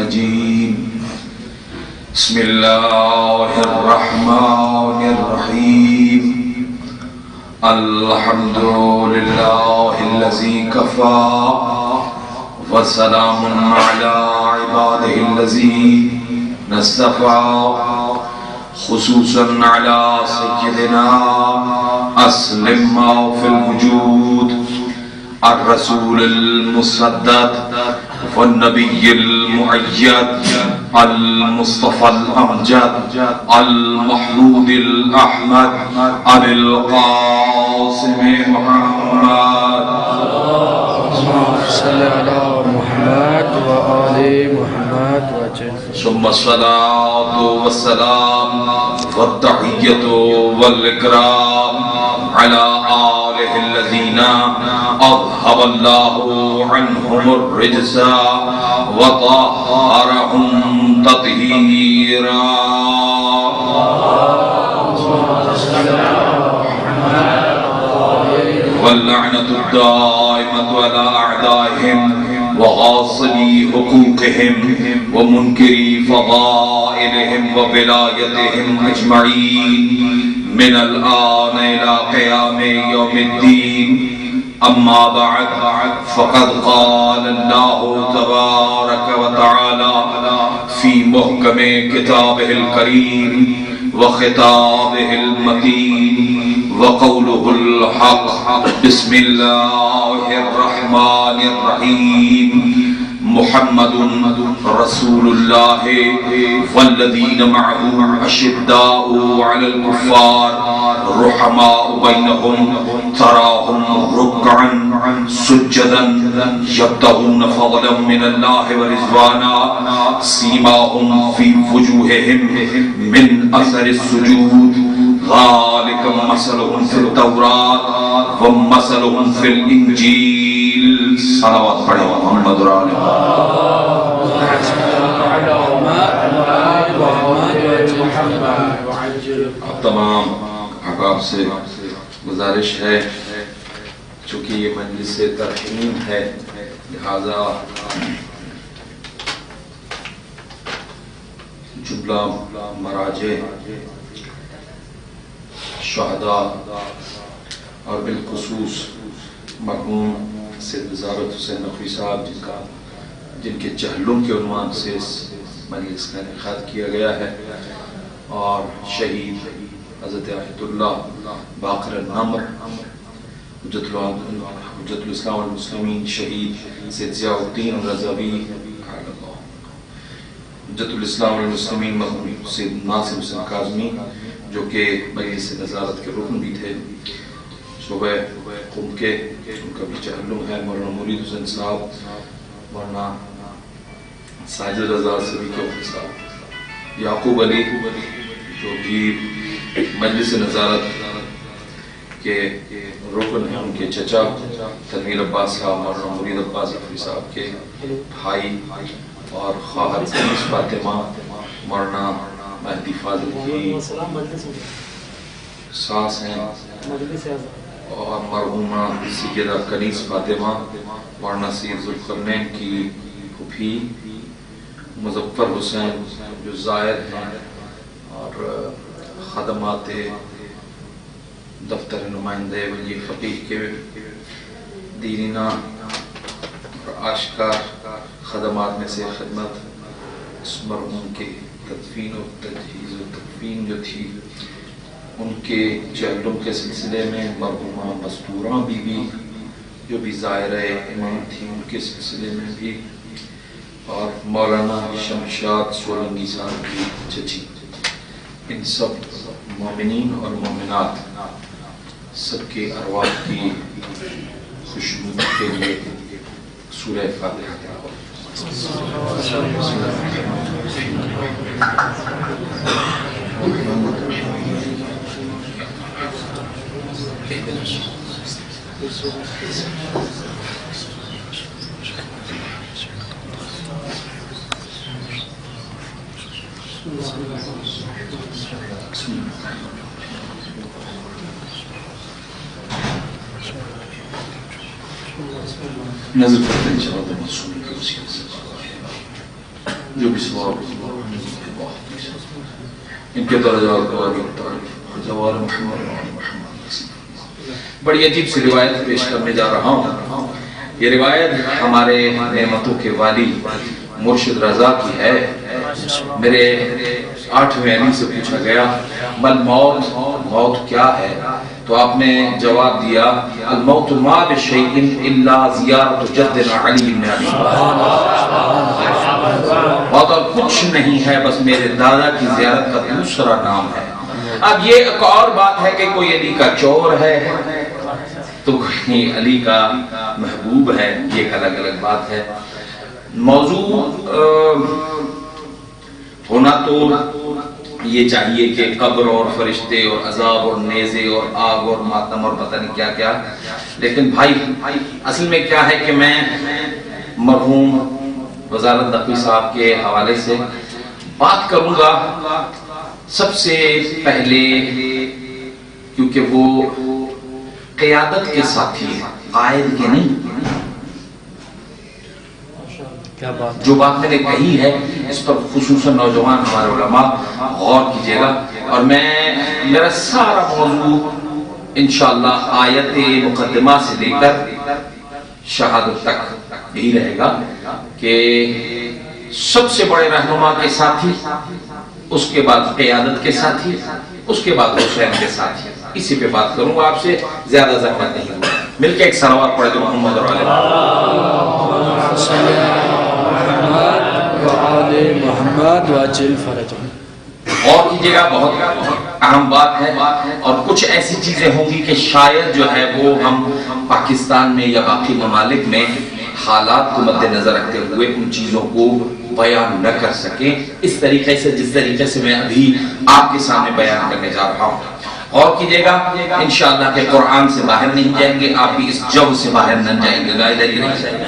المجيد بسم الله الرحمن الرحيم الحمد لله الذي كفى وسلام على عباده الذين اصطفى خصوصا على سيدنا أسلم ما في الوجود الرسول المسدد والنبي المؤيد المصطفى الأمجد المحمود الأحمد أبي القاسم محمد صل على محمد وآل محمد ثم الصلاة والسلام والتحية والإكرام على آله الذين أذهب الله عنهم الرجس وطهرهم تطهيرا واللعنة الدائمة على أعدائهم وغاصبي حقوقهم ومنكري فضائلهم وولايتهم أجمعين من الآن إلى قيام يوم الدين أما بعد فقد قال الله تبارك وتعالى في محكم كتابه الكريم وخطابه المتين وقوله الحق بسم الله الرحمن الرحيم محمد رسول الله والذين معه أشداء على الكفار رحماء بينهم تراهم ركعا سجدا يبتغون فضلا من الله ورضوانا سيماهم في وجوههم من أثر السجود ذلك مثلهم في التوراة ومثلهم في الإنجيل صلوات پڑھیں محمد رسول اب تمام احباب سے گزارش ہے چونکہ یہ مجلس ترحیم ہے لہذا جملہ مراجع شہداء اور بالخصوص مرحوم سید وزارت حسین نقوی صاحب جن کے چہلم کے عنوان سے اس مجلس کا انعقاد کیا گیا ہے اور شہید حضرت آیت اللہ باقر النمر حجت الاسلام والمسلمین شہید سید ضیاء الدین رضوی حجت الاسلام والمسلمین مرحوم سید ناصر حسین کاظمی جو کہ مجلس نظارت کے رکن بھی تھے صوبہ قم کے ان کا بھی چہلم ہے مولانا مرید حسین صاحب مولانا ساجد رضا سبی چوکھی صاحب یعقوب علی جو بھی مجلس نظارت کے رکن ہیں ان کے چچا تنویر عباس صاحب مولانا مرید عباس افری صاحب کے بھائی اور خواہر کنیز فاطمہ مولانا مہدی فاضل کی ساس ہیں اور مرحومہ سیدہ کنیز فاطمہ مولانا سید ذوالقرنین کی پھوپھی مظفر حسین جو زائر ہیں اور خدمات دفتر نمائندے ولی فقیہ کے دینہ اور آشکار خدمات میں سے خدمت اس مرحوم کے تدفین و تجہیز و تکفین جو تھی ان کے چہلم کے سلسلے میں مرحومہ مستورہ بی بی جو بھی زائرہ امام تھی ان کے سلسلے میں بھی اور مولانا شمشاد سولنگی صاحب کی چچی ان سب مومنین اور مومنات سب کے ارواح کی خوشنود کے لیے سورہ فاتحہ نظر کرتے ہیں جواب مصومی کی وسیلے سے جو بھی سوال ان کے درجات کو زوال محمد بڑی عجیب سی روایت پیش کرنے جا رہا ہوں. یہ روایت ہمارے نعمتوں کے والی مرشد رضا کی ہے. میرے 8ویں علی سے پوچھا گیا مل موت، موت کیا ہے؟ تو آپ نے جواب دیا الموت ما بشیء الا زیارت جدنا علی بن ابی موت اور کچھ نہیں ہے بس میرے دادا کی زیارت کا دوسرا نام ہے. اب یہ ایک اور بات ہے کہ کوئی علی کا چور ہے تو کوئی علی کا محبوب ہے، یہ ایک الگ الگ بات ہے. موضوع ہونا تو یہ چاہیے کہ قبر اور فرشتے اور عذاب اور نیزے اور آگ اور ماتم اور پتہ نہیں کیا کیا، لیکن بھائی اصل میں کیا ہے کہ میں مرحوم وزارت نقوی صاحب کے حوالے سے بات کروں گا سب سے پہلے، کیونکہ وہ قیادت کے ساتھی ہیں، قائد کے نہیں. جو بات میں نے کہی ہے اس پر خصوصاً نوجوان ہمارے علماء غور کیجئے گا، اور میرا سارا موضوع انشاءاللہ آیت مقدمہ سے لے کر شہادت تک یہی رہے گا کہ سب سے بڑے رہنما کے ساتھی، اس کے بعد قیادت کے ساتھی، اس کے بعد حسین کے ساتھی. اسی پہ بات کروں گا، آپ سے زیادہ زحمت نہیں ہوگا. مل کے ایک صلوات پڑھے تو محمد اور محمد واجل فرج. اور کیجئے گا، بہت اہم بات ہے، اور کچھ ایسی چیزیں ہوں گی کہ شاید جو ہے وہ ہم پاکستان میں یا باقی ممالک میں حالات کو مد نظر رکھتے ہوئے ان چیزوں کو بیان نہ کر سکیں اس طریقے سے جس طریقے سے میں ابھی آپ کے سامنے بیان کرنے جا رہا ہوں. اور کیجئے گا انشاءاللہ کہ قرآن سے باہر نہیں جائیں گے، آپ بھی اس جو سے باہر نہ جائیں گے، ادھر ہی نہیں جائیں گے.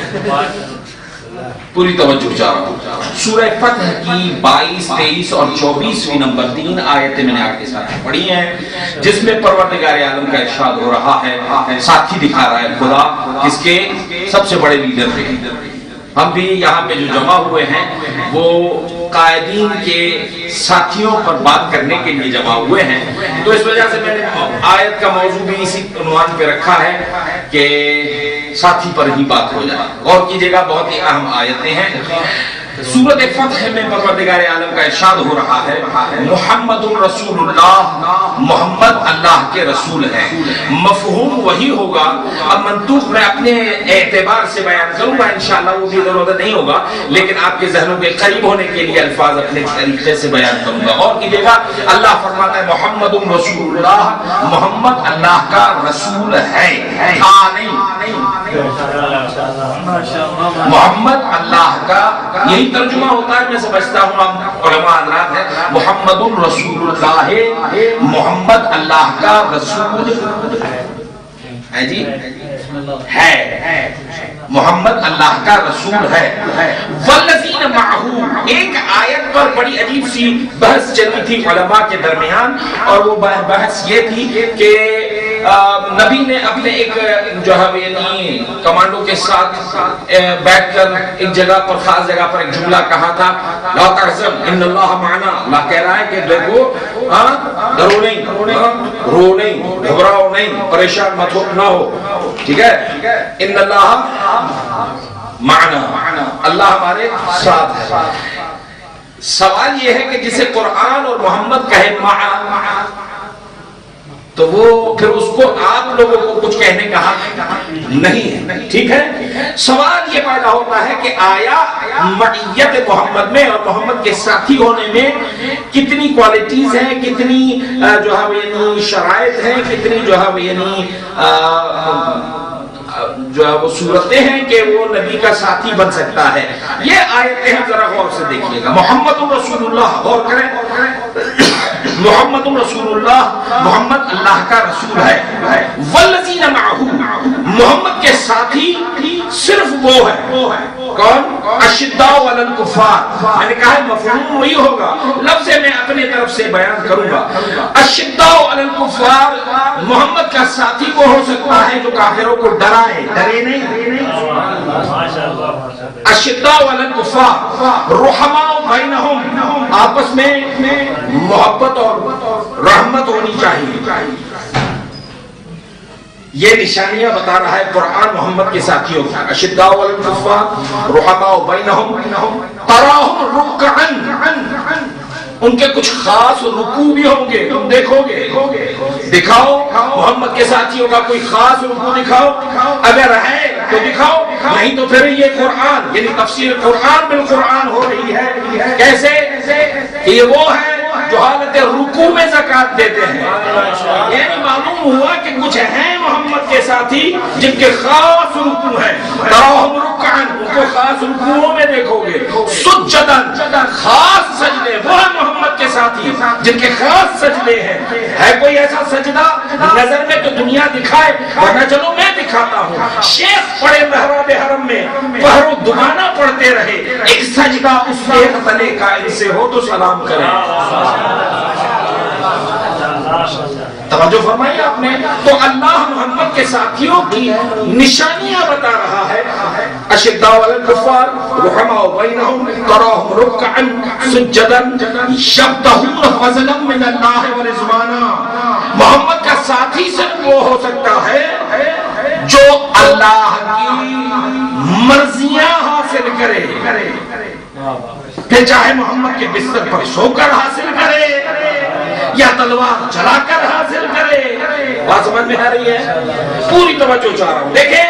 پوری توجہ چاہ رہا ہوں. سورہ فتح کی 22، 23 اور 24ویں نمبر 3 آیتیں میں نے آپ کے ساتھ پڑھی ہیں، جس میں پروردگار عالم کا ارشاد ہو رہا ہے، ساتھی دکھا رہا ہے خدا کس کے؟ سب سے بڑے لیڈر کے. ہم بھی یہاں پہ جو جمع ہوئے ہیں وہ قائدین کے ساتھیوں پر بات کرنے کے لیے جمع ہوئے ہیں، تو اس وجہ سے میں نے آیت کا موضوع بھی اسی عنوان پہ رکھا ہے کہ ساتھی پر ہی بات ہو جائے. غور کیجئے گا، بہت ہی اہم آیتیں ہیں. سورۃ فتح میں پروردگار عالم کا ارشاد ہو رہا ہے محمد رسول اللہ، محمد اللہ کے رسول ہیں. مفہوم وہی ہوگا. اب منطوق میں اپنے اعتبار سے بیان کروں گا انشاءاللہ، وہ بھی ضرورت نہیں ہوگا، لیکن آپ کے ذہنوں کے قریب ہونے کے لیے الفاظ اپنے طریقے سے بیان کروں گا. اور کیجئے گا، اللہ فرماتا ہے محمد رسول اللہ، محمد اللہ کا رسول ہے، محمد اللہ کا. یہی ترجمہ ہوتا ہے، میں سمجھتا ہوں آپ علماء حضرات ہیں. محمد رسول اللہ، محمد اللہ کا رسول ہے جی، ہے محمد اللہ کا رسول ہے. والذین معہ، ایک آیت پر بڑی عجیب سی بحث چلی تھی علماء کے درمیان، اور وہ بحث یہ تھی کہ نبی نے اپنے ایک جو ہے کمانڈو کے ساتھ بیٹھ کر ایک جگہ پر، خاص جگہ پر ایک جملہ کہا تھا، لا تحزن ان اللہ معنا. اللہ کہہ رہا ہے کہ دیکھو ڈرو نہیں، رو نہیں، گھبراؤ نہیں، پریشان مت نہ ہو، ٹھیک ہے. ان اللہ معنا، اللہ ہمارے ساتھ ہے. سوال یہ ہے کہ جسے قرآن اور محمد کہے تو وہ پھر اس کو آپ لوگوں کو کچھ کہنے کا حق نہیں ہے، ٹھیک ہے. سوال یہ پیدا ہوتا ہے کہ آیا معیت محمد میں اور محمد کے ساتھی ہونے میں کتنی کوالٹیز ہیں، کتنی جو ہے یعنی شرائط ہیں، کتنی جو ہے یعنی جو ہے وہ صورتیں ہیں کہ وہ نبی کا ساتھی بن سکتا ہے. یہ آیتیں ہم ذرا غور سے دیکھیے گا. محمد رسول اللہ، غور کریں، محمد رسول اللہ، محمد اللہ کا رسول ہے. والذین معہ، محمد کے ساتھی صرف وہ ہے. کون؟ اشداء علی الکفار. میں نے کہا ہے مفہوم وہی ہوگا، لفظ میں اپنے طرف سے بیان کروں گا. اشداء علی الکفار، محمد کا ساتھی وہ ہو سکتا ہے جو کافروں کو ڈرائے، ڈرے نہیں. اشداء علی الکفار رحماء بینہم، آپس میں محبت اور رحمت ہونی چاہیے. یہ نشانیاں بتا رہا ہے قرآن محمد کے ساتھیوں کی. اشداء علی الکفار رحماء بینہم تراہم رکعا، ان کے کچھ خاص رکوع بھی ہوں گے، تم دیکھو گے. دکھاؤ محمد کے ساتھیوں کا کوئی خاص رکوع دکھاؤ، اگر ہے تو دکھاؤ، نہیں تو پھر یہ قرآن یعنی تفسیر قرآن بالقرآن ہو رہی ہے. کیسے کہ یہ وہ ہے جو حالت رکوع میں زکوٰۃ دیتے ہیں. یعنی معلوم ہوا کہ کچھ ہیں محمد کے ساتھی جن کے خاص رکوع ہیں. تراہم رکعا، ان کو خاص رکوعوں میں دیکھو گے. سجداً، خاص سجدے، وہ ہیں محمد کے ساتھی جن کے خاص سجدے ہیں. ہے کوئی ایسا سجدہ نظر میں تو دنیا دکھائے، ورنہ چلو میں دکھاتا ہوں. شیخ پڑے محراب حرم میں پہرو دگانا پڑھتے رہے، ایک سجدہ اس ایک تلے کا ان سے ہو تو سلام کریں. توجہ فرمائی آپ نے. تو اللہ محمد کے ساتھیوں کی نشانیاں بتا رہا ہے. اشداء علی الکفار رحماء بینہم تراہم رکعا سجدا یبتغون فضلا من اللہ ورضوانا. محمد کا ساتھی صرف وہ ہو سکتا ہے جو اللہ کی مرضیاں حاصل کرے، پھر چاہے محمد کے بستر پر سو کر حاصل کرے یا تلوار چلا کر حاصل کرے. بات سمجھ میں آ رہی ہے؟ پوری توجہ چاہ رہا ہوں. دیکھیں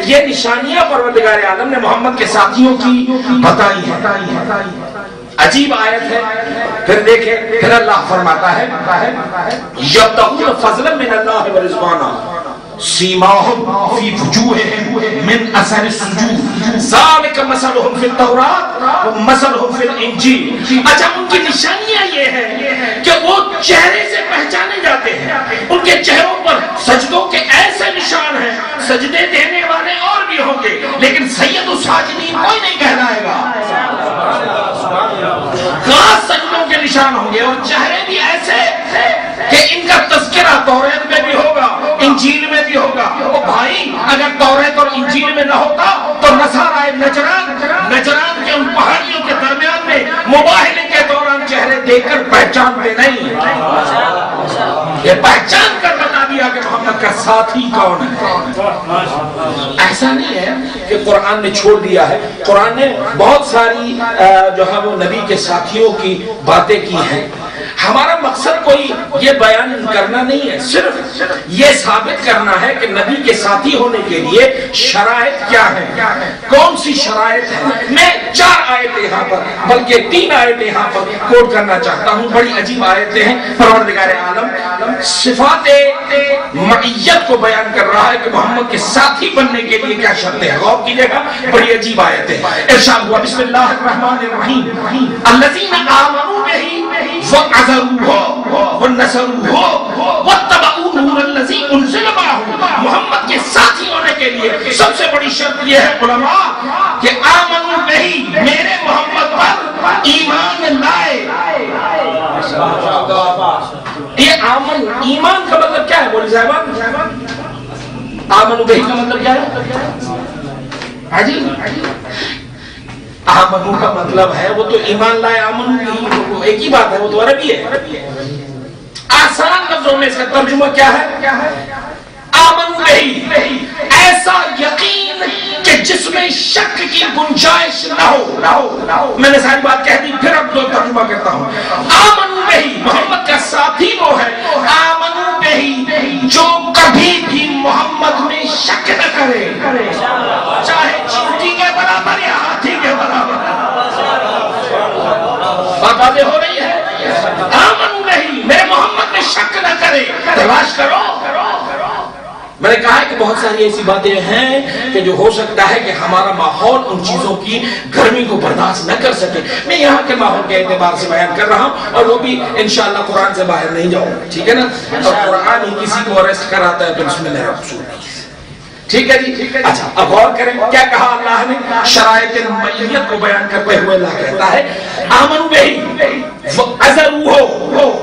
یہ نشانیاں پروردگار عالم نے محمد کے ساتھیوں کی بتائی ہیں. عجیب آیت ہے. پھر دیکھیں پھر اللہ فرماتا ہے یبتغون فضلا من اللہ ورضوانا سیماہم فی وجوہہم من اثر السجود ذالک مثلہم فی التوراۃ ومثلہم فی الانجیل. اچھا ان کی نشانیاں یہ ہے کہ وہ چہرے سے پہچانے جاتے ہیں. ان کے چہروں پر سجدوں کے ایسے نشان ہیں، سجدے دینے والے اور بھی ہوں گے لیکن سید الساجدین کوئی نہیں کہلائے گا. خاص سجدوں کے نشان ہوں گے اور چہرے بھی ایسے کہ ان کا تذکرہ توریت میں بھی ہوگا، انجیل میں بھی ہوگا. وہ بھائی اگر توریت اور انجیل میں نہ ہوتا تو نصارہ نجران کے ان پہاڑیوں کے درمیان میں مباہلے کے دوران چہرے دیکھ کر پہچانتے نہیں. یہ پہچان کر بتا دیا کہ محمد کا ساتھی کون ہے. ایسا نہیں ہے کہ قرآن نے چھوڑ دیا ہے. قرآن نے بہت ساری جو ہے وہ نبی کے ساتھیوں کی باتیں کی ہیں. ہمارا مقصد کوئی یہ بیان کرنا نہیں ہے، صرف یہ ثابت کرنا ہے کہ نبی کے ساتھی ہونے کے لیے شرائط کیا ہیں، کون سی شرائط ہیں. میں 4 آیتیں یہاں پر بلکہ 3 آیتیں یہاں پر کوٹ کرنا چاہتا ہوں. بڑی عجیب آیتیں ہیں. پروردگار عالم صفات معیت کو بیان کر رہا ہے کہ محمد کے ساتھی بننے کے لیے کیا شرطیں ہیں. غور کیجئے گا، بڑی عجیب آیتیں. ارشاد ہوا بسم اللہ الرحمن الرحیم الذین آمنوا بہ وعزروہ ونصروہ واتبعوا نور الذی انزل معہ. محمد کے ساتھی ہونے کے لیے سب سے بڑی شرط یہ ہے علماء کہ آمنوا بہ، میرے محمد پر ایمان لائے. یہ ایمان کا مطلب کیا ہے بولی صاحبان؟ آمنوا بہ کا مطلب کیا ہے؟ آمنو کا مطلب ہے وہ تو ایمان لائے. آمنو ایک ہی بات ہے، وہ تو عربی ہے. آسان لفظوں میں اس کا ترجمہ کیا ہے؟ آمنو بہی، ایسا یقین کہ جس میں شک کی گنجائش نہ ہو. میں نے ساری بات کہہ دی، پھر اب دو ترجمہ کرتا ہوں. آمنو بہی، محمد کا ساتھی وہ ہے آمنو بہی جو کبھی بھی محمد میں شک نہ کرے، چاہے چیونٹی کے برابر یا ہاتھی کے برابر. باتیں ہو رہی ہے. آمنو بہی، میرے محمد میں شک نہ کرے. تلاش کرو. میں نے کہا ہے کہ بہت ساری ایسی باتیں ہیں کہ جو ہو سکتا ہے کہ ہمارا ماحول ان چیزوں کی گرمی کو برداشت نہ کر سکے. میں یہاں کے ماحول کے اعتبار سے بیان کر رہا ہوں اور وہ بھی انشاءاللہ قرآن سے باہر نہیں جاؤں. ٹھیک ہے نا؟ اور قرآن ہی کسی کو اریسٹ کراتا ہے تو اس میں میرا قصور نہیں. ٹھیک ہے جی. اچھا اب غور کریں کیا کہا اللہ نے. شرائط معیت کو بیان کرتے ہوئے اللہ کہتا ہے آمنوا بہ وعزروہ.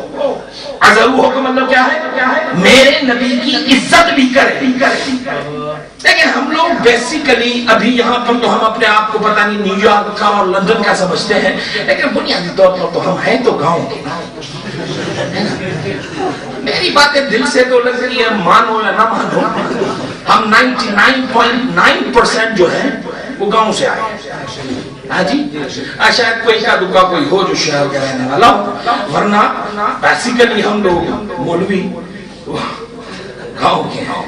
عزروہ کا مطلب کیا ہے؟ میرے نبی کی عزت بھی کرے. لیکن ہم لوگ بیسیکلی ابھی یہاں پر تو ہم اپنے آپ کو پتہ نہیں نیو یارک کا اور لندن کا سمجھتے ہیں، لیکن بنیادی طور پر تو ہم ہیں تو گاؤں کے نا۔ میری باتیں دل سے تو لگ رہی ہے، مانو یا نہ مانو، ہم 99.9% جو ہے وہ گاؤں سے آئے ہیں۔ ہاں جی، شاید کوئی کا دکا کوئی ہو جو شہر کا رہنے والا ہو، ورنہ بیسیکلی ہم لوگ مولوی گاؤں کے ہیں۔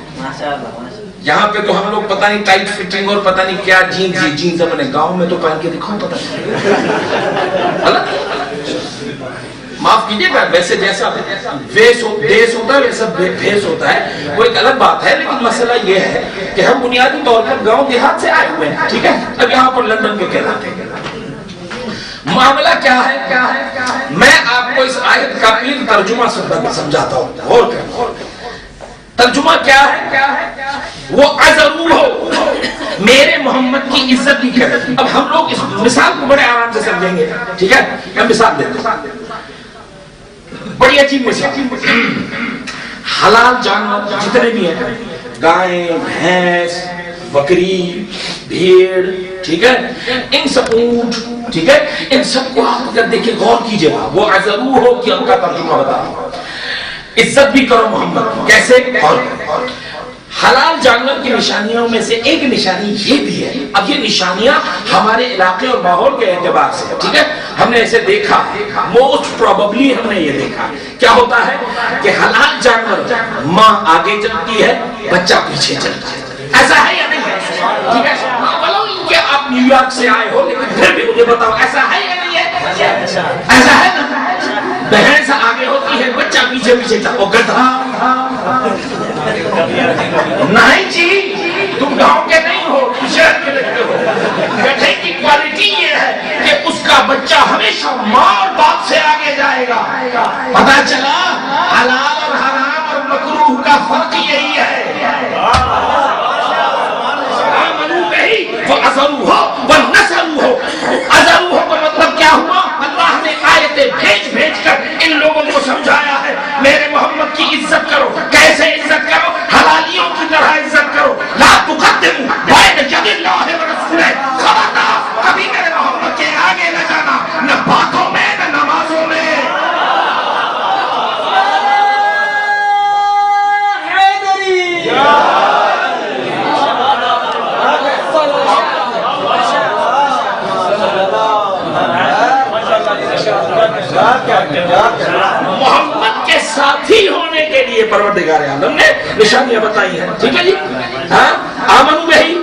یہاں پہ تو ہم لوگ پتہ نہیں ٹائٹ فٹنگ اور پتہ نہیں کیا جینز اپنے گاؤں میں تو پہن کے دکھاؤ، پتہ نہیں، معاف کیجیے گا، ویسے جیسا دیس ہوتا ہے ویسا بھیس ہوتا ہے، وہ ایک الگ بات ہے، لیکن مسئلہ یہ ہے کہ ہم بنیادی طور پر گاؤں دیہات سے آئے ہوئے ہیں، ٹھیک ہے؟ اب یہاں پر لندن کے کہلاتے ہیں۔ معاملہ کیا ہے؟ میں آپ کو اس آیت کا پھر ترجمہ سمجھاتا ہوں، غور کریں۔ ترجمہ کیا ہے؟ وہ عزرو ہو، میرے محمد کی عزت بھی کرے۔ اب ہم لوگ اس مثال کو بڑے آرام سے سمجھیں گے، ٹھیک ہے؟ میں مثال دیتا ہوں، بڑی عجیب مثال۔ حلال جانور جتنے بھی ہیں، گائیں، بھینس، بکری، بھیڑ، ٹھیک ہے، ان سب اونٹ، ٹھیک ہے، ان سب کو آپ اگر دیکھیں غور کیجئے گا، وہ عزرو ہو کہ ان کا ترجمہ بتا رہا ہوں۔ عزت بھی کرو محمد، کیسے؟ حلال جانور کی نشانیوں میں سے ایک نشانی یہ بھی ہے۔ اب یہ نشانیاں ہمارے علاقے اور ماحول کے اعتبار سے، ٹھیک ہے، ہم نے اسے دیکھا، موسٹ پروبیبلی ہم نے یہ دیکھا کیا ہوتا ہے کہ حلال جانور ماں آگے چلتی ہے، بچہ پیچھے چلتا ہے، ایسا ہے یا نہیں ہے؟ ٹھیک ہے، بولو ان کے آپ نیو یارک سے آئے ہو، لیکن پھر بھی مجھے بتاؤ ایسا ہے یا نہیں ہے؟ ایسا ہے نا؟ بہن آگے ہوتی ہے، بچہ پیچھے پیچھے چلتا، گدھا نہیں جی، تم گاؤں کے نہیں ہو، تم شہر کے لگتے ہو۔ گدھے کی کوالٹی یہ ہے کہ اس کا بچہ ہمیشہ ماں اور باپ سے آگے جائے گا۔ پتہ چلا حلال اور حرام اور مکروہ کا فرق یہی ہے۔ آمنو بہی وہ عزرو ہو وہ نسرو ہو۔ عزرو ہو کا مطلب کیا ہوا؟ اللہ نے آیتیں بھیج کر ان لوگوں کو سمجھایا ہے میرے محمد کی عزت کرو۔ کیسے عزت کرو؟ حلالیوں کی طرح عزت کرو۔ لا تقدموا بین یدی اللہ ورسولہ، خبردار کبھی میرے محمد کے آگے نہ جانا، نہ باتوں میں نہ نمازوں میں۔ محمد کے ساتھی ہونے کے لیے پروردگار عالم نے نشانیاں بتائی ہیں، ٹھیک ہے جی؟ آمنو بہی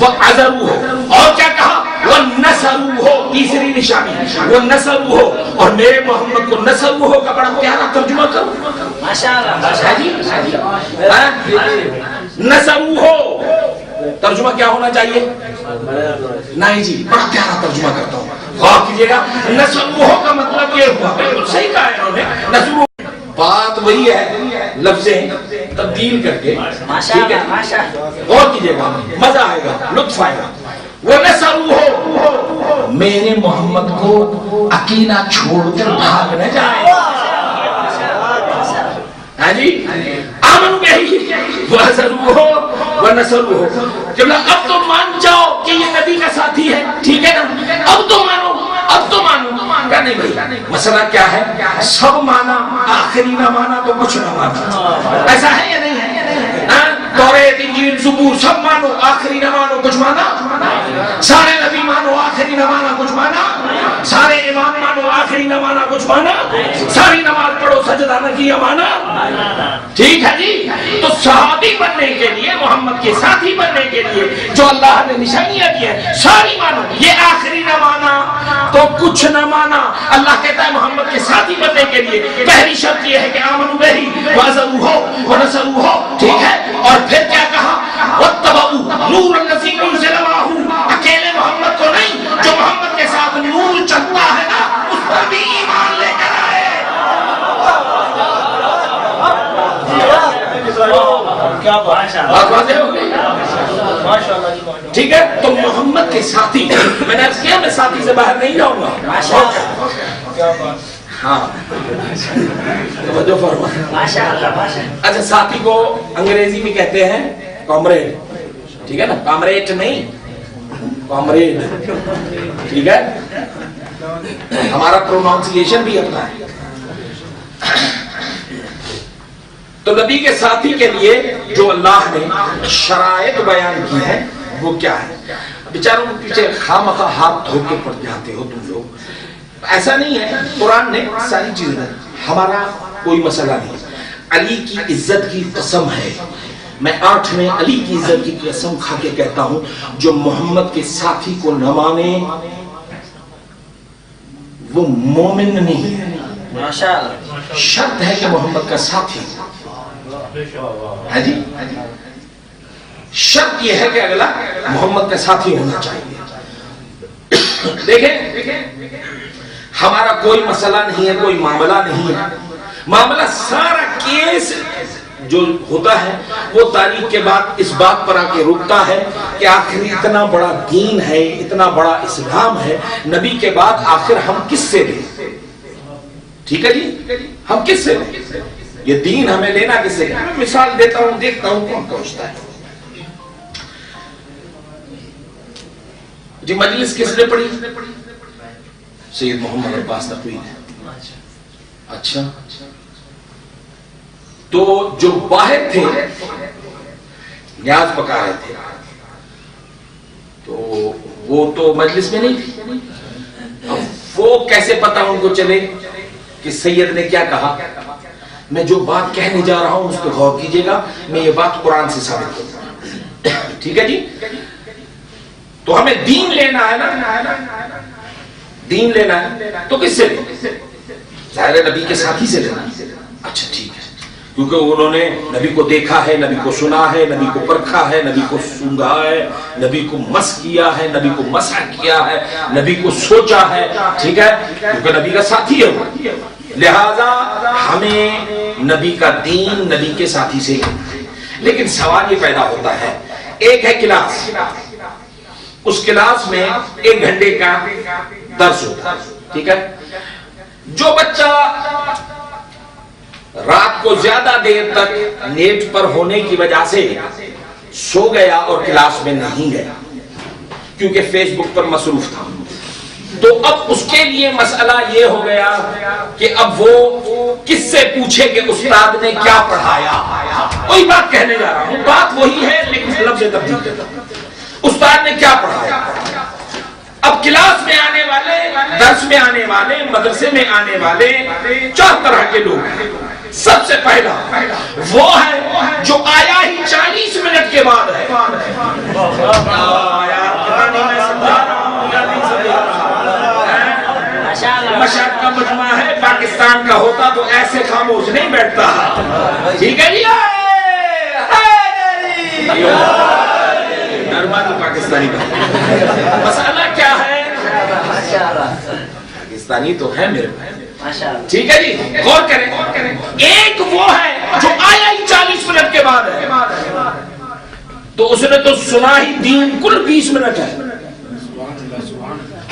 وعزرو ہو، اور کیا کہا؟ ونصرو ہو، تیسری نشانی وہ نصرو ہو، اور میرے محمد کو نصرو ہو کا بڑا پیارا ترجمہ کرو ماشاءاللہ۔ نصرو ہو ترجمہ کیا ہونا چاہیے؟ نہیں جی، بڑا پیارا ترجمہ کرتا ہوں، غور کیجئے گا۔ نصرو ہو کا مطلب یہ ہوا، بالکل صحیح کہا انہوں نے، نصرو بات وہی ہے، لفظیں تبدیل کر کے، ٹھیک ہے، غور کیجئے گا، مزہ آئے گا، لطف آئے گا۔ وہ نصرو ہو، میرے محمد کو اکیلا چھوڑ کر بھاگ نہ جائے۔ ہاں جی، آمن بہی وعزرو ہو ونصرو ہو۔ جب اب تو مان جاؤ کہ یہ نبی کا ساتھی ہے، ٹھیک ہے نا، اب تو مانو، اب تو مانو۔ کیا نہیں بھائی، مسئلہ کیا ہے؟ سب مانا، آخری نہ مانا تو کچھ نہ مانا، ایسا ہے یا نہیں ہے؟ توریت، انجیل، زبور سب مانو، آخری نہ مانو کچھ مانا، سارے نبی مانو، آخری نہ مانا کچھ مانا، سارے امام مانو، آخری نہ مانا کچھ مانا، ساری نماز پڑھو سجدہ نہ کیا مانا، ٹھیک ہے جی؟ تو صحابی بننے کے لیے، محمد کے ساتھی بننے کے لیے جو اللہ نے نشانیاں دی ہیں ساری مانو، یہ آخری نہ مانا تو کچھ نہ مانا۔ اللہ کہتا ہے محمد کے ساتھی بننے کے لیے پہلی شرط یہ ہے کہ آمنو بہی وعزرو ہو ونصرو ہو، ٹھیک ہے؟ اور پھر کیا کہا؟ واتبعوا نور الذی انزل معہ، اکیلے محمد کو نہیں، جو محمد کے ساتھ نور چلتا ہے نا اس پر بھی ایمان لے کر آئے۔ بات واضح ہو گئی؟ ٹھیک ہے، تو محمد کے ساتھی، میں نے عرض کیا میں ساتھی سے باہر نہیں جاؤں گا۔ ہاں توجہ فرما۔ اچھا، ساتھی کو انگریزی میں کہتے ہیں کامریڈ، ٹھیک ہے نا, کامریڈ نہیں, کامریڈ, ٹھیک ہے, ہمارا پروناؤنسیشن بھی اپنا ہے. تو نبی کے ساتھی کے لیے جو اللہ نے شرائط بیان کی ہے وہ کیا ہے؟ بیچاروں کے پیچھے خامخواہ ہاتھ دھو کے پڑ جاتے ہو تم لوگ. ایسا نہیں ہے, قرآن نے ساری چیزیں, ہمارا کوئی مسئلہ نہیں. علی کی عزت کی قسم ہے, میں 8ویں علی کی عزت کی قسم کھا کے کہتا ہوں, جو محمد کے ساتھی کو نہ مانے وہ مومن نہیں ہے. شرط ہے کہ محمد کا ساتھی ہے جی, شرط یہ ہے کہ اگلا محمد کا ساتھی ہونا چاہیے. دیکھیں ہمارا کوئی مسئلہ نہیں ہے, کوئی معاملہ نہیں ہے. معاملہ سارا کیس جو ہوتا ہے وہ تاریخ کے بعد اس بات پر آ کے رکتا ہے کہ آخر اتنا بڑا دین ہے, اتنا بڑا اسلام ہے, نبی کے بعد آخر ہم کس سے لیں؟ ٹھیک ہے جی, ہم کس سے لیں؟ یہ دین ہمیں لینا کس سے؟ میں مثال دیتا ہوں, دیکھتا ہوں کون پہنچتا ہے. جی مجلس کس نے پڑھی؟ سید محمد عباس نقوی نے. اچھا, تو جو واحد تھے نیاز پکا رہے تھے, تو وہ تو مجلس میں نہیں تھی. اب وہ کیسے پتا ان کو چلے کہ سید نے کیا کہا؟ میں جو بات کہنے جا رہا ہوں اس پہ غور کیجئے گا, میں یہ بات قرآن سے ثابت کرتا ہوں. ٹھیک ہے جی, تو ہمیں دین لینا ہے نا, دین لینا ہے تو کس سے لیں؟ ظاہر نبی کے ساتھی سے لینا. اچھا ٹھیک ہے, کیونکہ انہوں نے نبی کو دیکھا ہے, نبی کو سنا ہے, نبی کو پرکھا ہے, نبی کو سونگھا ہے, نبی کو مس کیا ہے, نبی کو مسح کیا ہے, نبی کو سوچا ہے. ٹھیک ہے, کیونکہ نبی کا ساتھی ہے وہ, لہذا ہمیں نبی کا دین نبی کے ساتھی سے. لیکن سوال یہ پیدا ہوتا ہے, ایک ہے کلاس, اس کلاس میں 1 گھنٹے کا درس ہوتا ہے. ٹھیک ہے, جو بچہ رات کو زیادہ دیر تک نیٹ پر ہونے کی وجہ سے سو گیا اور کلاس میں نہیں گیا کیونکہ فیس بک پر مصروف تھا, تو اب اس کے لیے مسئلہ یہ ہو گیا کہ اب وہ کس سے پوچھے کہ استاد نے کیا پڑھایا. وہی بات کہنے جا رہا ہوں, بات وہی ہے لیکن لفظ تبدیل کرتا ہوں. استاد نے کیا پڑھایا؟ اب کلاس میں آنے والے, درس میں آنے والے, مدرسے میں آنے والے 4 طرح کے لوگ ہیں. سب سے پہلا وہ ہے جو آیا ہی 40 منٹ کے بعد ہے. مشہد کا مجمع ہے, پاکستان کا ہوتا تو ایسے خاموش نہیں بیٹھتا. ٹھیک ہے جی, پاکستانی کا مسئلہ کیا ہے؟ پاکستانی تو ہے میرے بھائی. ٹھیک ہے جی, غور کریں. ایک وہ ہے جو آیا ہی 40 منٹ کے بعد ہے, تو اس نے تو سنا ہی دین کل 20 منٹ ہے.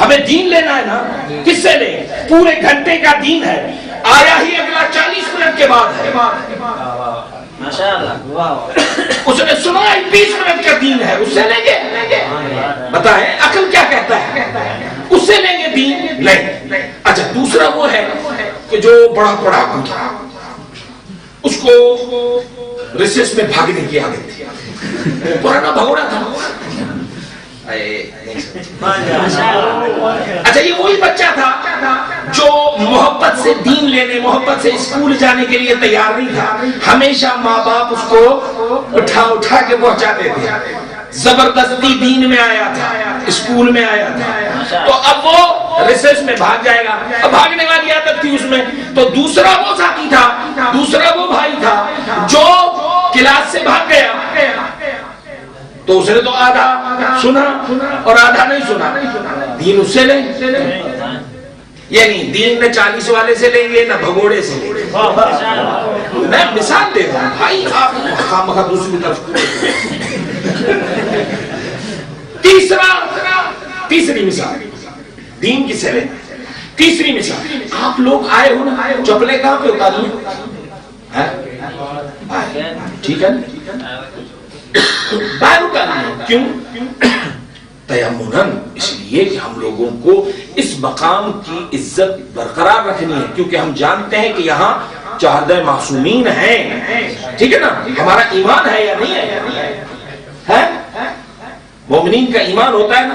ہمیں دین لینا ہے نا, کس سے لیں؟ پورے گھنٹے کا دین ہے, آیا ہی اگلا 40 منٹ کے بعد ہے. اس نے سنا ہی 20 منٹ کا دین ہے, اس سے لیں گے؟ بتائیں عقل کیا کہتا ہے؟ اس سے لیں گے دین؟ نہیں. اچھا, دوسرا وہ ہے کہ جو بڑا پڑھاکو تھا, اس کو ریسس میں بھاگنے کی عادت تھی, پرانا بھگوڑا تھا. اچھا, یہ وہی بچہ تھا جو محبت سے دین لینے, محبت سے اسکول جانے کے لیے تیار نہیں تھا. ہمیشہ ماں باپ اس کو اٹھا کے پہنچاتے تھے. زبردستی دین میں آیا تھا, اسکول میں آیا تھا, تو اب وہ ریسس میں بھاگ جائے گا. اب بھاگنے والی عادت تھی اس میں. تو دوسرا وہ ساتھی تھا, دوسرا وہ بھائی تھا جو کلاس سے بھاگ گیا, تو اس نے تو آدھا سنا اور آدھا نہیں سنا. دین اس سے لیں, یعنی دین نہ 40 والے سے لیں گے نہ بھگوڑے سے لیں گے. میں مثال دے رہا ہوں بھائی, آپ خامخواہ دوسری طرف. تیسری مثال دین کی سے لیں. تیسری مثال, آپ لوگ آئے ہو نا, چپلے کہاں پہ اتاری ہیں؟ ٹھیک ہے, باہر اتاری کیوں؟ تیمنن، اس لیے کہ ہم لوگوں کو اس مقام کی عزت برقرار رکھنی ہے، کیونکہ ہم جانتے ہیں کہ یہاں 14 معصومین ہیں، ٹھیک ہے نا؟ ہمارا ایمان ہے یا نہیں ہے؟ مومنین کا ایمان ہوتا ہے نا،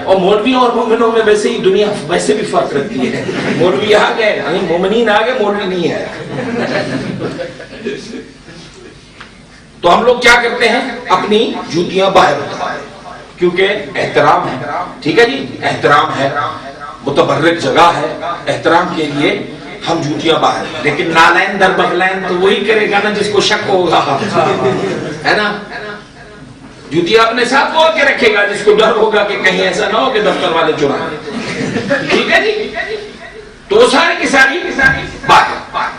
اور مولویوں اور مومنوں میں ویسے ہی دنیا ویسے بھی فرق رکھتی ہے، مولوی آ گئے، مومنین آ گئے، مولوی نہیں آیا۔ تو ہم لوگ کیا کرتے ہیں؟ اپنی جوتیاں باہر اٹھاتے ہیں، کیونکہ احترام ہے، ٹھیک ہے جی، احترام ہے، متبرک جگہ ہے، احترام کے لیے ہم جوتیاں باہر، لیکن نالین در بغلین تو وہی کرے گا نا جس کو شک ہوگا، ہے نا؟ جوتیاں اپنے ساتھ وہ کے رکھے گا جس کو ڈر ہوگا کہ کہیں ایسا نہ ہو کہ دفتر والے چرا لیں، ٹھیک ہے جی؟ تو وہ ساری کی ساری باہر،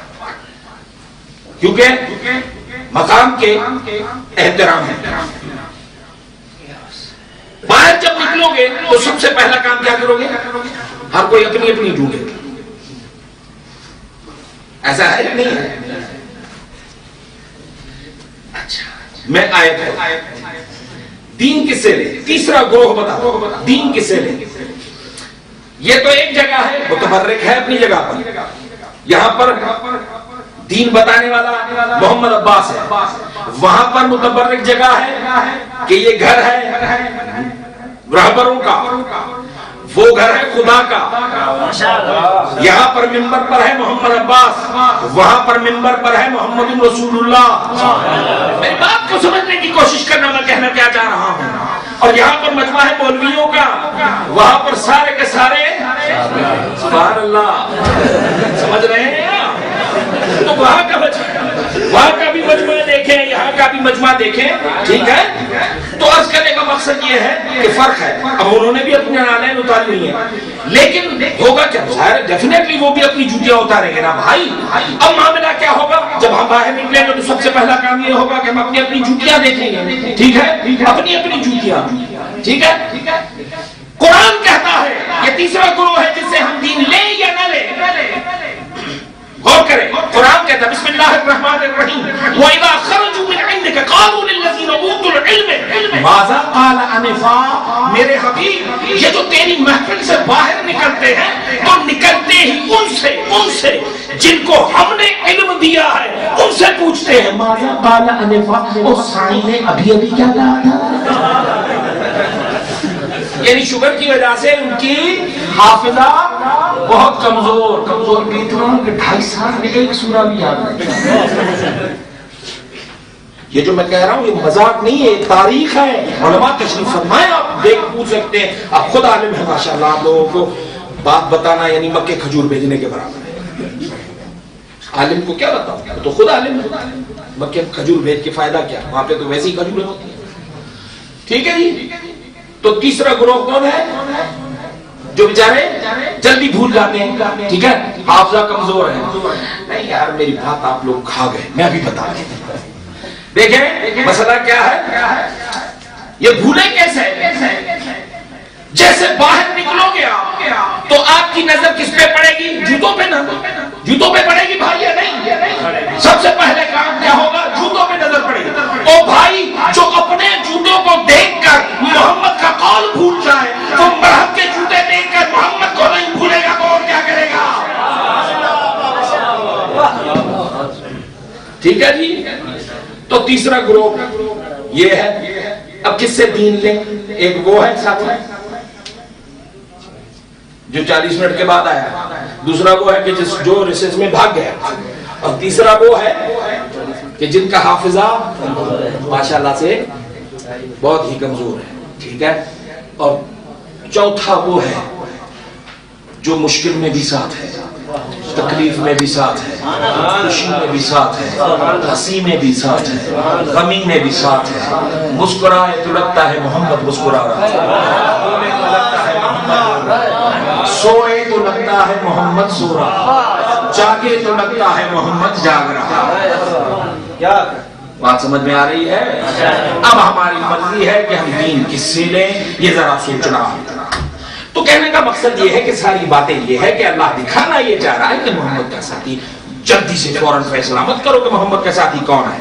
کیونکہ مقام کے احترام ہے۔ باہر جب نکلو گے تو سب سے پہلا کام کیا کرو گے؟ ہر کوئی اپنی اپنی ڈھونڈے، ایسا ہے یا نہیں ہے؟ اچھا، میں آیت ہے، دین کس سے لے؟ تیسرا گروہ بتا، دین کس سے لے؟ یہ تو ایک جگہ ہے، متبرک ہے اپنی جگہ پر، یہاں پر دین بتانے والا محمد عباس ہے، وہاں پر متبرک جگہ ہے کہ یہ گھر ہے رہبروں کا، وہ گھر ہے خدا کا، یہاں پر منبر پر ہے محمد عباس، وہاں پر منبر پر ہے محمد رسول اللہ۔ میری بات کو سمجھنے کی کوشش کرنا، میں کہنا کیا چاہ رہا ہوں۔ اور یہاں پر مجمع ہے مولویوں کا، وہاں پر سارے کے سارے سبحان اللہ، سمجھ رہے ہیں؟ تو وہاں کا بھی مجمع دیکھیں، یہاں کا بھی مجمع دیکھیں، ٹھیک ہے؟ تو عرض کرنے کا مقصد یہ ہے کہ فرق ہے، اب انہوں نے بھی اپنی نالین اتاری ہوئی ہیں، لیکن ہوگا کیا؟ ظاہر ڈیفینیٹلی وہ بھی اپنی جوتیاں اتاریں گے نا بھائی۔ اب معاملہ کیا ہوگا؟ جب ہم باہر نکلیں گے تو سب سے پہلا کام یہ ہوگا کہ ہم اپنی اپنی جوتیاں دیکھیں گے، ٹھیک ہے؟ اپنی اپنی جوتیاں، ٹھیک ہے؟ قرآن کہتا ہے، یہ تیسرا گروہ ہے جس سے ہم دین لیں یا نہ لیں، غور کریں، قرآن کہتا ہے بسم اللہ الرحمن الرحیم وَإِذَا خَرَجُوا مِنْ عِنْدِكَ قَالُوا لِلَّذِينَ أُوتُوا الْعِلْمَ مَاذَا قَالَ آنِفًا، میرے حبیب یہ جو تیری محفل سے باہر نکلتے ہیں تو نکلتے ہی ان سے جن کو ہم نے علم دیا ہے ان سے پوچھتے ہیں ماذا قال آنفا، اور سائیں نے ابھی ابھی کیا کہا تھا؟ یعنی شوگر کی وجہ سے ان کی حافظہ بہت کمزور بھی اتنا کہ 2.5 سال میں ایک سورہ بھی یاد نہیں۔ یہ جو میں کہہ رہا ہوں یہ مذاق نہیں ہے، یہ تاریخ ہے، علماء تشریف فرمائیں، آپ دیکھ پوچھ سکتے ہیں، آپ خود عالم ہیں ماشاءاللہ، آپ لوگوں کو بات بتانا یعنی مکے کھجور بھیجنے کے برابر ہے۔ عالم کو کیا بتاؤں، تو خود عالم ہے، مکے کھجور بھیج کے فائدہ کیا، وہاں پہ تو ویسی کھجوریں ہوتی ہیں، ٹھیک ہے جی؟ تو تیسرا گروہ کون ہے؟ جو بیچارے جلدی بھول جاتے ہیں، ٹھیک ہے، حافظہ کمزور ہے، نہیں یار میری بات آپ لوگ کھا گئے، میں ابھی بتا دیں۔ دیکھیں مسئلہ کیا ہے، یہ بھولے کیسے؟ جیسے باہر نکلو گے آپ تو آپ کی نظر کس پہ پڑے گی؟ جوتوں پہ، نہ جوتوں پہ پڑے گی بھائی یا نہیں؟ سب سے پہلے کام کیا ہوگا؟ جوتوں پہ نظر پڑے گی۔ او بھائی جو اپنے جوتوں کو دیکھ کر محمد کا قول بھول جائے تو مرحب کے جوتے دیکھ کر محمد کو نہیں بھولے گا تو اور کیا کرے گا؟ ٹھیک ہے جی؟ تو تیسرا گروہ یہ ہے۔ اب کس سے دین لیں؟ ایک وہ ہے ساتھ جو 40 منٹ کے بعد آیا، دوسرا وہ ہے کہ جو ریسرچ میں بھاگ گیا، اور تیسرا وہ ہے کہ جن کا حافظہ ماشاءاللہ سے بہت ہی کمزور ہے، ٹھیک ہے؟ اور چوتھا وہ ہے جو مشکل میں بھی ساتھ ہے، تکلیف میں بھی ساتھ ہے، خوشی میں بھی ساتھ ہے، ہنسی میں بھی ساتھ ہے، غمی میں بھی ساتھ ہے، مسکرائے تو لگتا ہے محمد مسکرا رہا ہے، بولے تو لگتا ہے محمد، سوئے تو لگتا ہے محمد سو رہا، جاگے تو لگتا ہے محمد جاگ رہا۔ بات سمجھ میں آ رہی ہے؟ اب ہماری مرضی ہے کہ ہم دین کس سے لیں، یہ ذرا سوچنا۔ تو کہنے کا مقصد یہ ہے کہ ساری باتیں یہ ہے کہ اللہ دکھانا یہ چاہ رہا ہے کہ محمد کا ساتھی، جلدی سے فوراً فیصلہ مت کرو کہ محمد کا ساتھی کون ہے،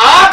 8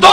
2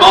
2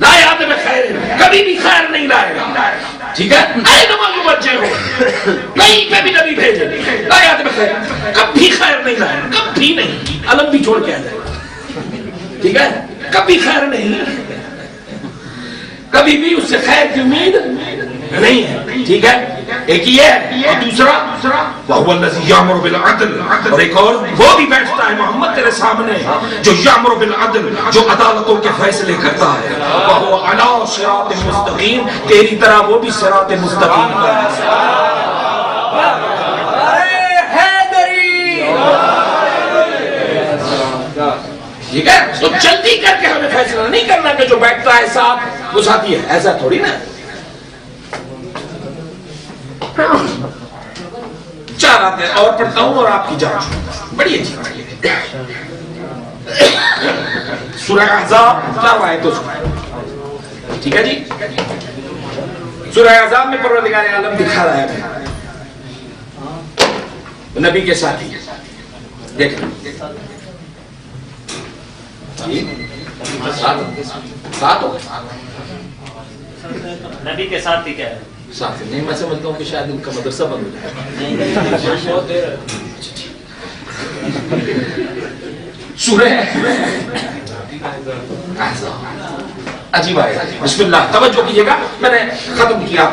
لا یاد میں خیر، کبھی بھی خیر نہیں لائے گا، ٹھیک ہے؟ اینما یوجہ ہو، کہیں پہ بھی نبی بھیجے، لا یاد میں خیر، کبھی خیر نہیں لائے گا، کبھی نہیں، علم بھی چھوڑ کے آ جائے، ٹھیک ہے؟ کبھی خیر نہیں، کبھی بھی اس سے خیر کی امید نہیں ہے، ٹھیک ہے؟ ایک یہ ہے، اور دوسرا وَهُوَ الَّذِي يَأْمُرُ بِالْعَدْلِ، اور ایک اور وہ بھی بیٹھتا ہے محمد تیرے سامنے جو یامر بالعدل، جو عدالتوں کے فیصلے کرتا ہے، وَهُوَ عَلَىٰ صِرَاطٍ مُسْتَقِيمٍ، تیری طرح وہ بھی صراط مستقیم پر ٹھیک ہے؟ تو جلدی کر کے ہمیں فیصلہ نہیں کرنا کہ جو بیٹھتا ہے ساتھ وہ ساتھی ہے، ایسا تھوڑی نا۔ چار آتے اور پڑھتا ہوں اور آپ کی جانچ بڑی اچھی بات ہے۔ سورہ احزاب 4 آیتوں سے، ٹھیک ہے جی؟ سورہ احزاب میں پروردگار عالم دکھا رہا ہے نبی کے ساتھی، دیکھیں ساتھ ہو نبی کے ساتھ ہی کیا ہے؟ ساتھ نہیں، میں سمجھتا ہوں کہ شاید ان کا مدرسہ بند ہو جائے۔ سورہ عجیب آئے، بسم اللہ، توجہ کیجئے گا، میں نے ختم کیا،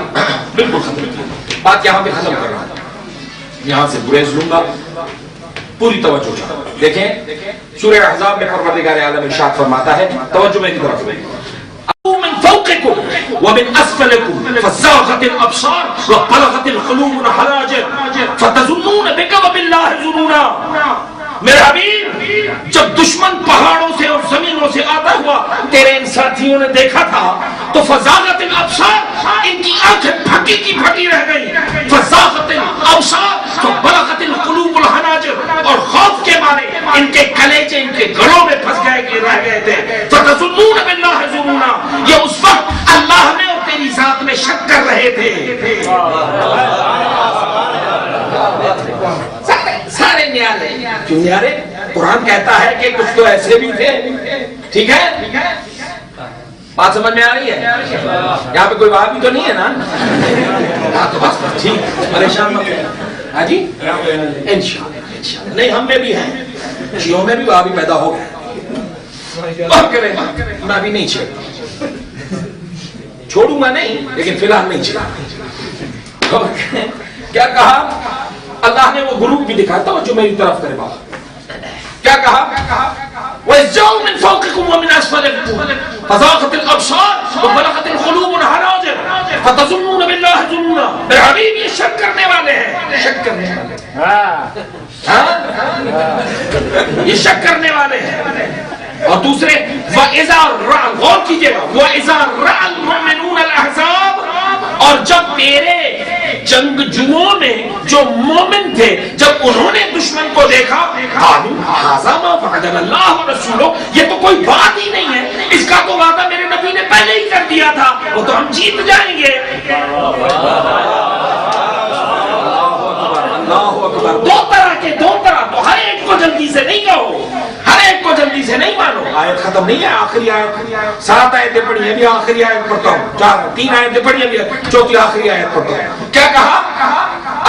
بالکل ختم کیا، بات یہاں پہ ختم کر رہا ہوں، یہاں سے گریز لوں گا، پوری توجہ سے دیکھیں۔ سورہ احزاب میں پروردگار عالم ارشاد فرماتا ہے، توجہ میری طرف من فوقكم ومن اسفلكم فزاغت الابصار وبلغت القلوب الحناجر فتظنون بك وبالله ظنونا۔ میرے حبیب، جب دشمن پہاڑوں سے اور زمینوں سے آتا ہوا تیرے ان ساتھیوں نے دیکھا تھا تو فزاغت الابصار، ان کی آنکھیں پھٹی کی پھٹی رہ گئی، فزاغت الابصار فبلغت القلوب الحناجر، اور خوف کے مارے ان کے کلیجے ان کے گڑوں میں پھنس گئے کہ رہ گئے تھے۔ فتظنون باللہ ظنونا، یہ اس وقت اللہ میں اور تیری ذات میں شک کر رہے تھے۔ سارے نیارے، کیوں نیارے؟ قرآن کہتا ہے کہ کچھ تو ایسے بھی تھے، ٹھیک ہے؟ بات سمجھ میں آ رہی ہے؟ یہاں پہ کوئی وہابی تو نہیں ہے نا؟ ہاں تو بس ٹھیک، پریشان مت ہاں جی، انشاءاللہ نہیں، ہم میں بھی ہیں، شیعوں میں بھی وہابی پیدا ہو گئے، اور کریں میں بھی نہیں چھوڑوں گا نہیں، لیکن فی الحال نہیں چھوڑا۔ کیا کہا اللہ نے؟ وہ گروپ بھی دکھاتا ہوں جو میری طرف کرے بات، کیا کہا؟ وَإِذْ مِنْ فَوْقِكُمْ وَمِنْ أَسْفَلِكُمْ فَزَاغَتِ الْأَبْصَارُ وَبَلَغَتِ الْقُلُوبُ الْحَنَاجِرَ فَتَظُنُّونَ بِاللَّهِ ظُنُونَا۔ میرے حبیب، یہ شک کرنے والے ہیں، شک کرنے والے، یہ شک کرنے والے ہیں۔ اور دوسرے وَإِذَا رَأَى، غور کیجئے گا، وَإِذَا رَأَى الْمُؤْمِنُونَ الْأَحْزَابَ، اور جب تیرے جنگ جوؤں میں جو مومن تھے جب انہوں نے دشمن کو دیکھا، قالوا ھذا ما وعدنا اللہ ورسولہ، یہ تو کوئی بات ہی نہیں ہے، اس کا تو وعدہ میرے نبی نے پہلے ہی کر دیا تھا، وہ تو ہم جیت جائیں گے۔ اللہ اکبر۔ دو طرح تو ہر ایک کو جلدی سے نہیں کہو، ہر ایک کو جلدی سے نہیں مانو۔ آیت ختم نہیں ہے، آخری آیت، 7 آیتیں پڑھی ہیں، ابھی آخری آیت پڑھتا ہوں، 3 آیتیں پڑھی ہیں، چوتھی آخری آیت پڑھتا ہوں۔ کیا کہا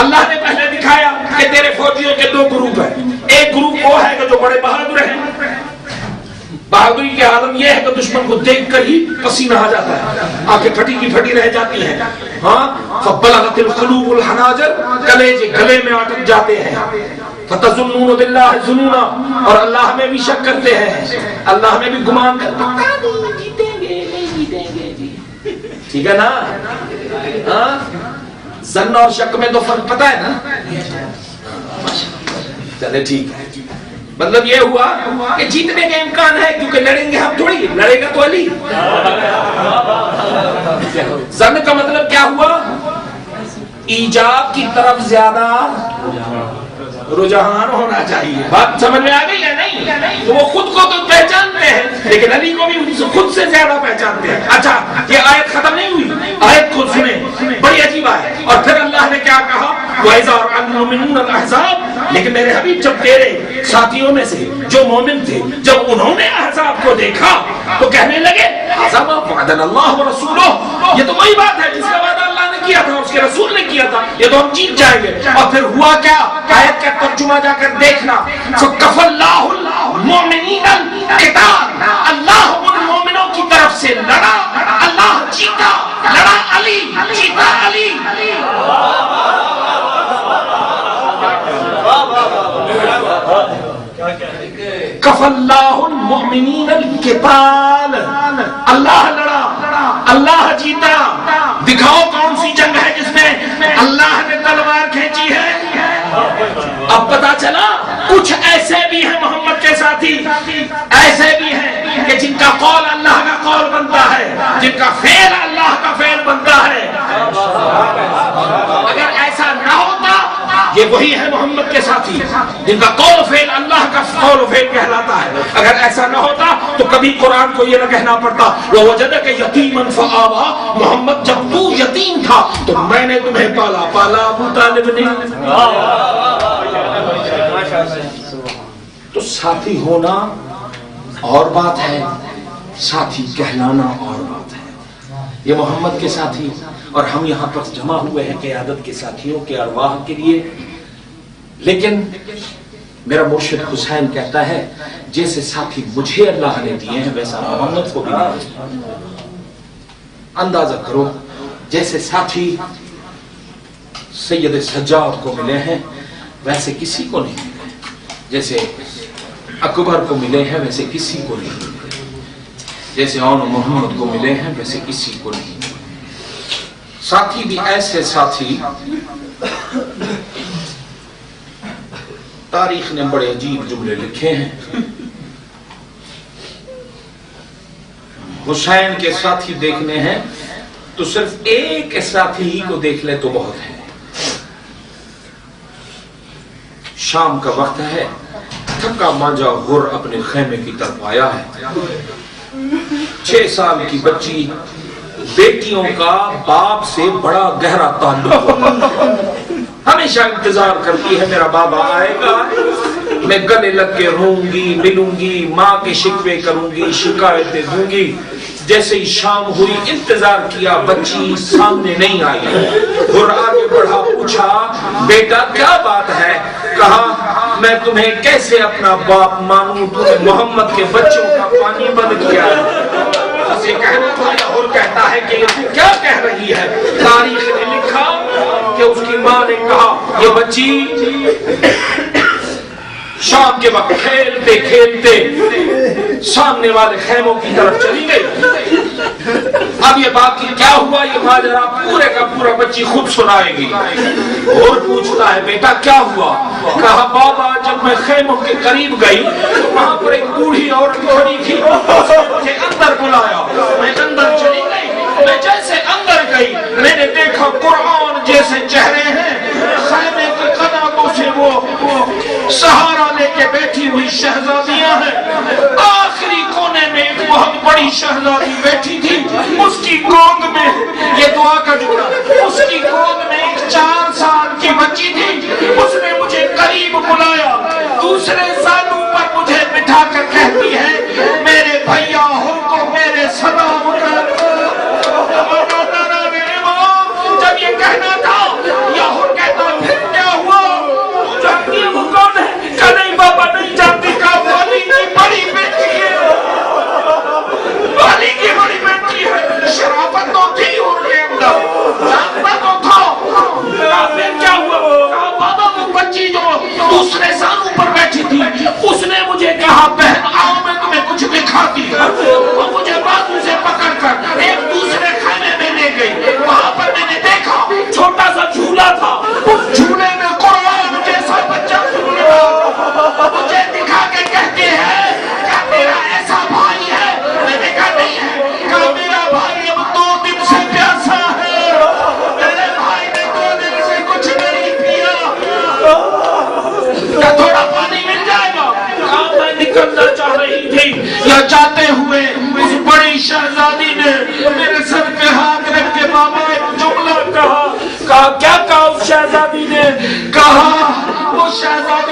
اللہ نے؟ پہلے دکھایا کہ تیرے فوجیوں کے 2 گروپ ہیں، ایک گروپ وہ ہے کہ جو بڑے بہادر ہیں، بہادری کے عالم یہ ہے کہ دشمن کو دیکھ کر ہی پسینہ آ جاتا ہے، آنکھیں پھٹی کی پھٹی رہ جاتی ہیں، ہاں، فبلغت القلوب الحناجر، کلیجے گلے میں اٹک جاتے ہیں، فتظنون باللہ ظنونا، اور اللہ میں بھی شک کرتے ہیں، اللہ میں بھی گمان کرتے ہیں، جیتیں گے نہیں جیتیں گے جی، ٹھیک ہے نا؟ ہاں، ظن اور شک میں تو فرق پتہ ہے نا؟ چلے ٹھیک ہے، مطلب یہ ہوا کہ جیتنے کے امکان ہے، کیونکہ لڑیں گے ہم تھوڑی، لڑے گا تو علی۔ ظن کا مطلب کیا ہوا؟ ایجاب کی طرف زیادہ رجحان ہونا چاہیے۔ بات سمجھ میں آ گئی ہے نہیں؟ تو وہ خود کو تو پہچانتے ہیں لیکن علی کو بھی خود سے زیادہ پہچانتے ہیں۔ اچھا، یہ آیت ختم نہیں ہوئی، آیت خود سنیں، بڑی عجیب ہے۔ اور پھر اللہ نے کیا کہا؟ وَإِذَا رَأَى الْمُؤْمِنُونَ الْأَحْزَابَ، لیکن میرے حبیب جب تیرے ساتھیوں میں سے جو مومن تھے جب انہوں نے احزاب کو دیکھا تو کہنے لگے ھذا ما وعدنا اللہ ورسولہ، یہ تو وہی بات ہے جس کا وعدہ اللہ نے کیا تھا، اس کے رسول نے کیا تھا، یہ تو ہم جیت جائیں گے۔ اور پھر ہوا کیا؟ آیت کا ترجمہ جا کر دیکھنا، فکف اللہ المؤمنین القتال، اللہ ان مومنوں کی طرف سے لڑا، اللہ جیتا، لڑا علی، جیتا علی۔ کف اللہ المؤمنین القتال، اللہ لڑا، اللہ جیتا۔ دکھاؤ کون سی جنگ ہے جس میں اللہ نے تلوار کھینچی ہے؟ اب پتا چلا کچھ ایسے بھی ہیں محمد کے ساتھی، ایسے بھی ہیں کہ جن کا قول اللہ کا قول بنتا ہے، جن کا فعل اللہ کا فعل بنتا ہے۔ اگر ایسا نہ ہوتا، یہ وہی ہے محمد کے ساتھی جن کا قول و فعل اللہ کا قول و فعل کہلاتا ہے۔ اگر ایسا نہ ہوتا تو کبھی قرآن کو یہ نہ کہنا پڑتا وَوَجَدَكَ يَتِيمًا فَآوَىٰ، محمد جب تو یتیم تھا تو میں نے تمہیں پالا، پالا ابو طالب نے۔ تو ساتھی ہونا اور بات ہے، ساتھی کہلانا اور بات ہے۔ یہ محمد کے ساتھی، اور ہم یہاں پر جمع ہوئے ہیں قیادت کے ساتھیوں کے ارواح کے لیے۔ لیکن میرا مرشد حسین کہتا ہے جیسے ساتھی مجھے اللہ نے دیے ہیں ویسا محمد کو بھی دیے۔ اندازہ کرو جیسے ساتھی سید سجاد کو ملے ہیں ویسے کسی کو نہیں ملے، جیسے اکبر کو ملے ہیں ویسے کسی کو نہیں ملے، جیسے اون محمد کو ملے ہیں ویسے کسی کو نہیں ملے۔ ساتھی بھی ایسے ساتھی، تاریخ نے بڑے عجیب جملے لکھے ہیں۔ حسین کے ساتھی دیکھنے ہیں تو صرف ایک ساتھی ہی کو دیکھ لے تو بہت ہے۔ شام کا وقت ہے، تھکا مانجا غر اپنے خیمے کی طرف آیا ہے۔ 6 سال کی بچی، بیٹیوں کا باپ سے بڑا گہرا تعلق، ہمیشہ انتظار کرتی ہے میرا بابا آئے گا، میں گلے لگ کے روں گی، ملوں گی، ماں کے شکوے کروں گی، شکایتیں دوں گی۔ جیسے ہی شام ہوئی انتظار کیا، بچی سامنے نہیں آئی۔ اور آگے بڑھا، پوچھا بیٹا کیا بات ہے؟ کہا میں تمہیں کیسے اپنا باپ مانوں، تم نے محمد کے بچوں کا پانی بند کیا ہے۔ اسے کہنا تھا، اور کہتا ہے کہ یہ کیا کہہ رہی ہے؟ تاریخ نے لکھا کہ اس کی ماں نے کہا یہ بچی شام کے وقت کھیلتے کھیلتے سامنے والے خیموں کی طرف چلی گئی۔ اب یہ باقی کیا ہوا یہ ماجرا پورے کا پورا بچی خود سنائے گی۔ اور پوچھتا ہے بیٹا کیا ہوا؟ کہا بابا جب میں خیموں کے قریب گئی تو وہاں پر ایک بوڑھی عورت کھڑی تھی، مجھے اندر بلایا، میں اندر چلی گئی۔ میں جیسے اندر گئی میں نے دیکھا قرآن جیسے چہرے ہیں، خیمے کی قناتوں سے وہ سہارا لے کے بیٹھی ہوئی شہزادیاں ہیں۔ آخری کونے میں ایک بہت بڑی شہزادی بیٹھی تھی، اس کی گود میں یہ دعا کا جملہ، اس کی گود میں ایک 4 سال کی بچی تھی۔ اس نے مجھے قریب بلایا، دوسرے سالوں پر مجھے بٹھا کر کہتی ہے میرے بھیا ہو کو میرے سلام کر۔ جب یہ کہنا تھا یہود کہتا پھر کیا ہوا؟ تو جانتی ہے وہ کون ہے؟ کہ نہیں بابا نہیں جانتی، کہ والی کی بڑی بیٹی ہے، والی کی بڑی بیٹی ہے۔ شرافت تو تھی ان کے اندر، جانتا تو تھا۔ پھر کیا ہوا؟ کہا بابا وہ بچی جو دوسرے سالوں پر بیٹھی تھی اس نے مجھے کہا بہن آؤ میں تمہیں کچھ دکھاتی ہوں۔ وہ مجھے بازو سے پکڑ کر ایک دوسرے خیمے میں لے گئی۔ وہاں پر میں نے دیکھا چھوٹا سا جھولا تھا، اس جھولے میں قرآن جیسا بچہ جھول رہا۔ مجھے دکھا کے کہتے ہیں کیا میرا ایسا بھائی ہے؟ میں نے کہا نہیں ہے۔ کہا میرا بھائی اب 2 دن سے پیاسا ہے، میرے بھائی نے 2 دن سے کچھ نہیں پیا، کیا تھوڑا پانی مل جائے گا؟ کہا میں نکلنا چاہ رہی تھی، یا جاتے ہوئے اس بڑی شہزادی نے میرے سر پہ ہاتھ رکھ کے بابا ایک جملہ کہا۔ کہا کیا کہا اس شہزادی نے؟ کہا وہ شہزادی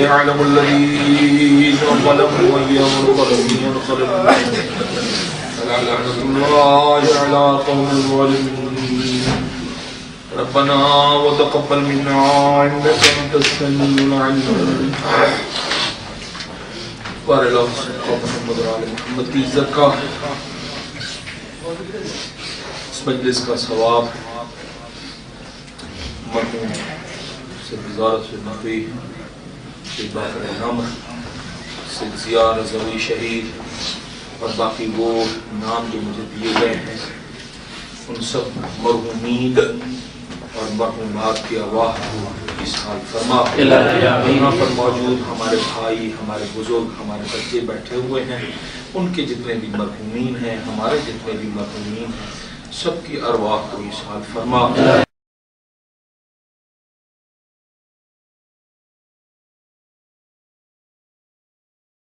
يعلم الذين ظلموا وينقلب لعنة الله على قوم الظالمين. ربنا وتقبل منا إنك أنت السميع العليم. بارك الله محمد وعلى محمد کی عزت کا، اس مجلس کا ثواب مرحوم سید وزارت نقوی سید باقر نامر سید زیار رضوی شہید اور باقی وہ نام جو مجھے دیے گئے ہیں، ان سب مرحومین اور مرحومات کی ارواح کو اسحاق فرما۔ یہاں پر موجود ہمارے بھائی، ہمارے بزرگ، ہمارے بچے بیٹھے ہوئے ہیں، ان کے جتنے بھی مرحومین ہیں، ہمارے جتنے بھی مرحومین ہیں، سب کی ارواح کو اسحاق فرما۔